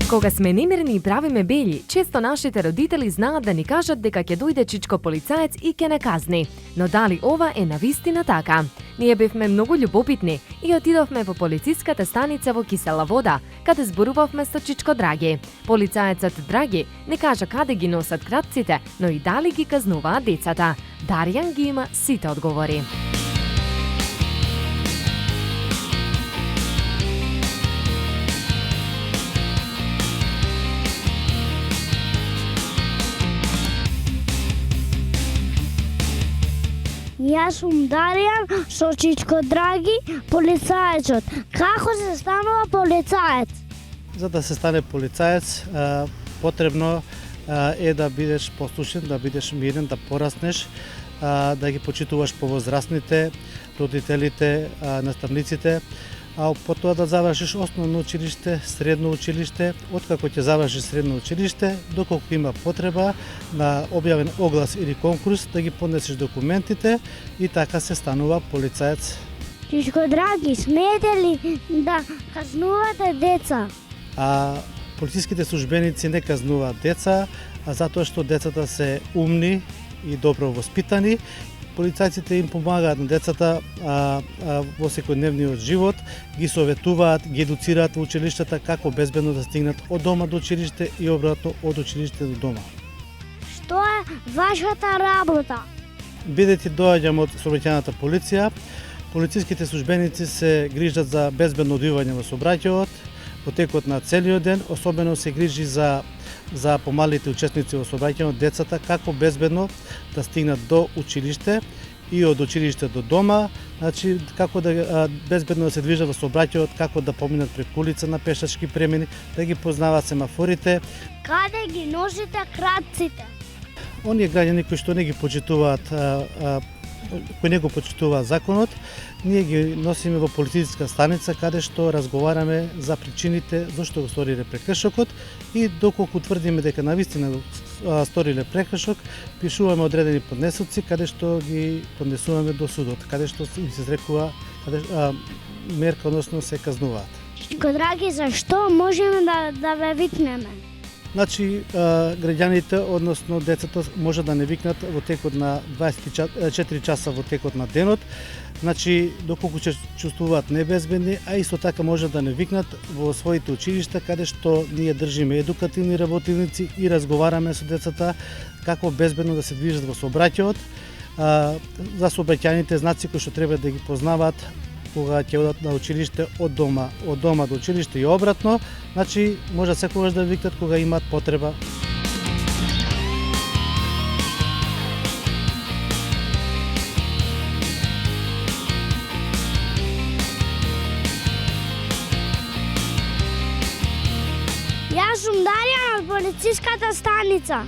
Кога сме немирни и правиме бели, често нашите родители знаат да ни кажат дека ќе дојде чичко полицаец и ќе не казни. Но дали ова е навистина така? Ние бевме многу љубопитни и отидовме во полициската станица во Кисела Вода, каде зборувавме со чичко Драги. Полицаецот Драги не кажа каде ги носат кратците, но и дали ги казнуваат децата. Дарјан ги има сите одговори. Јас сум Дарјан, со чичко Драги, полицаецот. Како се станува полицаец? За да се стане полицаец, потребно е да бидеш послушен, да бидеш мирен, да пораснеш, да ги почитуваш повозрастните, родителите, наставниците, а потоа да завршиш основно училиште, средно училиште. Откако ќе завршиш средно училиште, доколку има потреба на објавен оглас или конкурс, да ги поднесеш документите и така се станува полицаец. Чичко Драги, смеете ли да казнувате деца? Полициските службеници не казнуваат деца, затоа што децата се умни и добро воспитани. Полицајците им помагаат на децата во секојдневниот живот, ги советуваат, ги едуцираат во училиштата како безбедно да стигнат од дома до училиште и обратно од училиште до дома. Што е вашата работа? Бидејќи доаѓам од сообраќајната полиција, полициските службеници се грижат за безбедно одвивање во сообраќајот во текот на целиот ден, особено се грижи за помалите учесници во сообраќајот, децата, како безбедно да стигнат до училиште и од училиште до дома, значи како да безбедно да се движат во сообраќајот, како да поминат преку улица на пешачки премини, да ги познаваат семафорите. Каде ги носите кратците? Оние граѓани кои што не ги почитуваат, кои не го почитуваат законот, ние ги носиме во полициска станица каде што разговараме за причините зашто го сториле прекршокот и доколку тврдиме дека навистина сториле прекршок, пишуваме одредени поднесоци каде што ги поднесуваме до судот, каде што им се изрекува мерка, односно се казнуваат. Чичко Драги, зашто можеме да ве викнеме? Значи, граѓаните, односно децата, може да не викнат во текот на 24 часа во текот на денот, значи, доколку се чувствуваат небезбедни, а исто така може да не викнат во своите училишта, каде што ние држиме едукативни работилници и разговараме со децата како безбедно да се движат во сообраќајот, за сообраќајните знаци кои што треба да ги познаваат кога ќе одат на училиште од дома до училиште и обратно, значи може секогаш да викнат кога имаат потреба. Јас сум Дарјан од полициската станица.